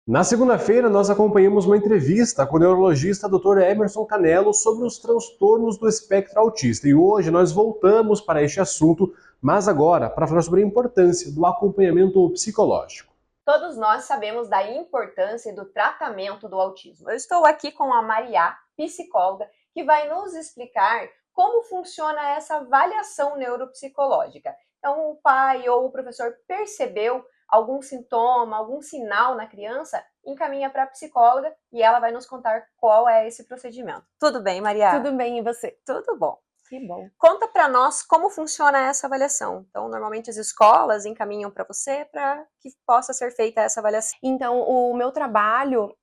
Na segunda-feira, nós acompanhamos uma entrevista com o neurologista Dr. Emerson Canello sobre os transtornos do espectro autista. E hoje nós voltamos para este assunto, mas agora para falar sobre a importância do acompanhamento psicológico. Todos nós sabemos da importância do tratamento do autismo. Eu estou aqui com a Maria, psicóloga, que vai nos explicar como funciona essa avaliação neuropsicológica. Então, o pai ou o professor percebeu algum sintoma, algum sinal na criança, encaminha para a psicóloga e ela vai nos contar qual é esse procedimento. Tudo bem, Maria? Tudo bem, e você? Tudo bom. Que bom. Conta para nós como funciona essa avaliação. Então, normalmente as escolas encaminham para você para que possa ser feita essa avaliação. Então, o meu trabalho,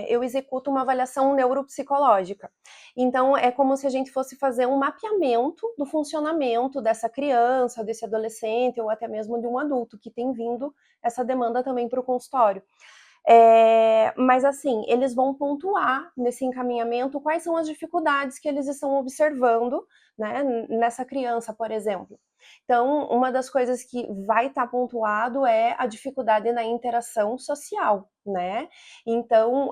eu executo uma avaliação neuropsicológica. Então, é como se a gente fosse fazer um mapeamento do funcionamento dessa criança, desse adolescente, ou até mesmo de um adulto que tem vindo essa demanda também para o consultório. Mas assim, eles vão pontuar nesse encaminhamento quais são as dificuldades que eles estão observando, né, nessa criança, por exemplo. Então, uma das coisas que vai estar pontuado é a dificuldade na interação social, né? Então,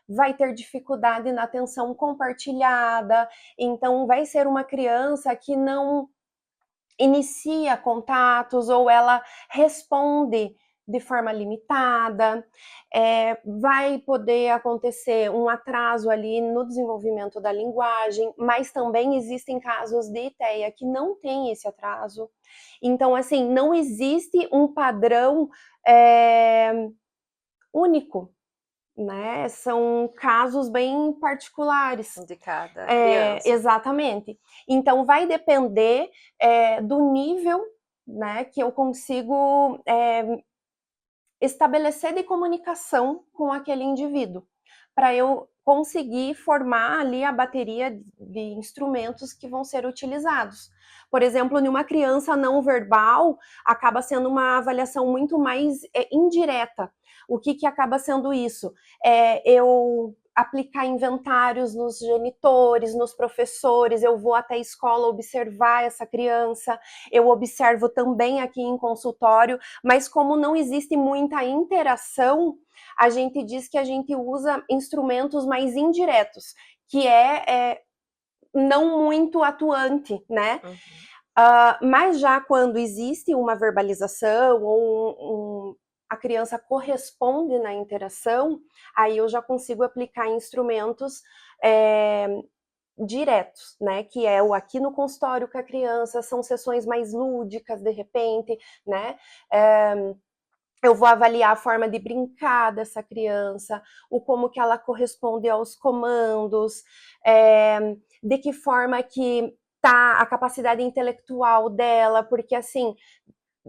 vai ter dificuldade na atenção compartilhada, então vai ser uma criança que não inicia contatos ou ela responde de forma limitada, vai poder acontecer um atraso ali no desenvolvimento da linguagem, mas também existem casos de ITEA que não tem esse atraso. Então, assim, não existe um padrão único, né? São casos bem particulares. De cada criança. Exatamente. Então, vai depender do nível, né, que eu consigo estabelecer de comunicação com aquele indivíduo, para eu conseguir formar ali a bateria de instrumentos que vão ser utilizados. Por exemplo, numa criança não verbal, acaba sendo uma avaliação muito mais indireta. O que acaba sendo isso? Eu aplicar inventários nos genitores, nos professores, eu vou até a escola observar essa criança, eu observo também aqui em consultório, mas como não existe muita interação, a gente diz que a gente usa instrumentos mais indiretos, que não muito atuante, né? Uhum. Mas já quando existe uma verbalização ou a criança corresponde na interação, aí eu já consigo aplicar instrumentos diretos, né? Que é o aqui no consultório com a criança, são sessões mais lúdicas, de repente, né? Eu vou avaliar a forma de brincar dessa criança, o como que ela corresponde aos comandos, de que forma que tá a capacidade intelectual dela, porque assim,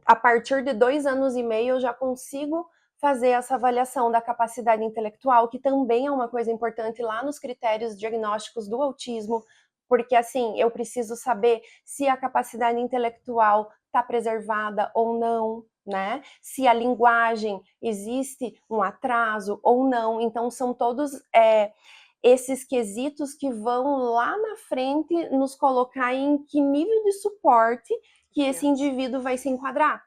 a partir de 2 anos e meio eu já consigo fazer essa avaliação da capacidade intelectual, que também é uma coisa importante lá nos critérios diagnósticos do autismo, porque assim, eu preciso saber se a capacidade intelectual está preservada ou não, né? Se a linguagem existe um atraso ou não. Então, são todos esses quesitos que vão lá na frente nos colocar em que nível de suporte que esse indivíduo vai se enquadrar.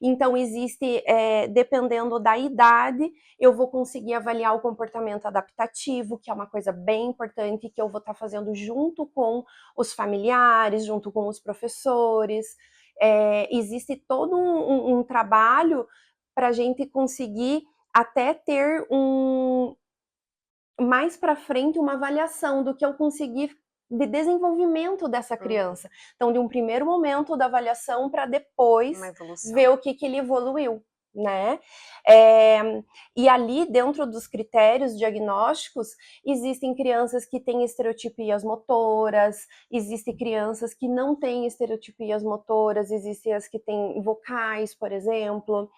Então, existe, dependendo da idade, eu vou conseguir avaliar o comportamento adaptativo, que é uma coisa bem importante, que eu vou estar fazendo junto com os familiares, junto com os professores. Existe todo um trabalho para a gente conseguir até ter mais para frente uma avaliação do que eu consegui de desenvolvimento dessa criança. Então, de um primeiro momento da avaliação para depois ver o que ele evoluiu, né? E ali, dentro dos critérios diagnósticos, existem crianças que têm estereotipias motoras, existem crianças que não têm estereotipias motoras, existem as que têm vocais, por exemplo,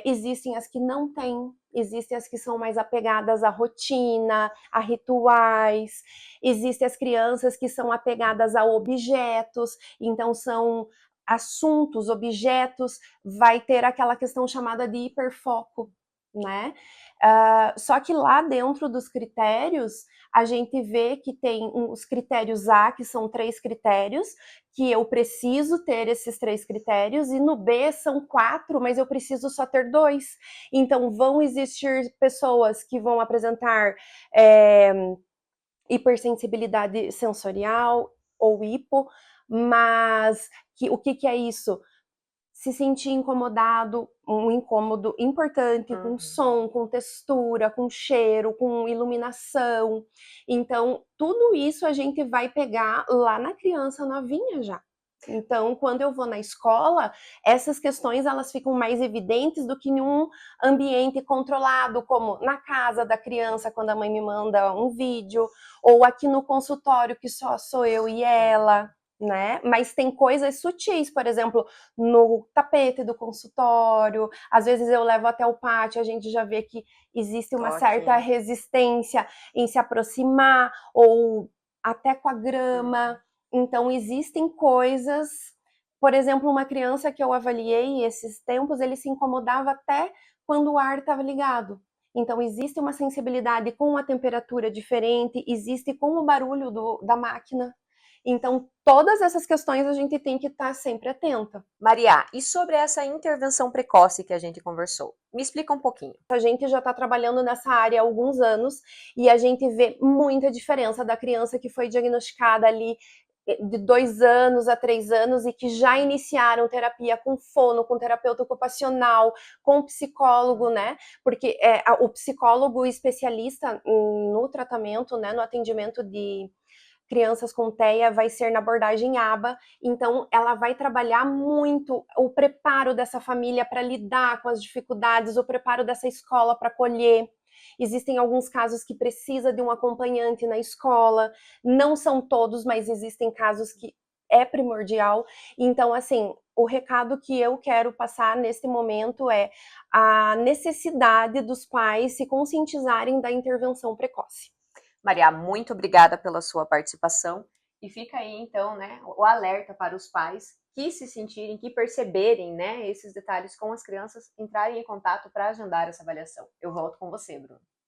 existem as que não têm, existem as que são mais apegadas à rotina, a rituais, existem as crianças que são apegadas a objetos, então são assuntos, objetos, vai ter aquela questão chamada de hiperfoco. né? Só que lá dentro dos critérios, a gente vê que tem os critérios A, que são 3 critérios, que eu preciso ter esses 3 critérios, e no B são 4, mas eu preciso só ter 2. Então, vão existir pessoas que vão apresentar hipersensibilidade sensorial ou hipo, mas o que é isso? Se sentir incomodado, um incômodo importante, com som, com textura, com cheiro, com iluminação. Então, tudo isso a gente vai pegar lá na criança novinha já. Então, quando eu vou na escola, essas questões elas ficam mais evidentes do que em um ambiente controlado, como na casa da criança, quando a mãe me manda um vídeo, ou aqui no consultório que só sou eu e ela, né? Mas tem coisas sutis, por exemplo, no tapete do consultório, às vezes eu levo até o pátio, a gente já vê que existe uma certa resistência em se aproximar, ou até com a grama. Então, existem coisas, por exemplo, uma criança que eu avaliei esses tempos, ele se incomodava até quando o ar estava ligado. Então, existe uma sensibilidade com a temperatura diferente, existe com o barulho da máquina. Então, todas essas questões a gente tem que estar sempre atenta. Maria, e sobre essa intervenção precoce que a gente conversou? Me explica um pouquinho. A gente já está trabalhando nessa área há alguns anos e a gente vê muita diferença da criança que foi diagnosticada ali de 2 anos a 3 anos e que já iniciaram terapia com fono, com terapeuta ocupacional, com psicólogo, né? Porque o psicólogo especialista no tratamento, né, no atendimento de crianças com TEA vai ser na abordagem ABA, então ela vai trabalhar muito o preparo dessa família para lidar com as dificuldades, o preparo dessa escola para acolher. Existem alguns casos que precisa de um acompanhante na escola, não são todos, mas existem casos que é primordial. Então, assim, o recado que eu quero passar neste momento é a necessidade dos pais se conscientizarem da intervenção precoce. Maria, muito obrigada pela sua participação. E fica aí, então, né, o alerta para os pais que se sentirem, que perceberem, né, esses detalhes com as crianças, entrarem em contato para agendar essa avaliação. Eu volto com você, Bruno.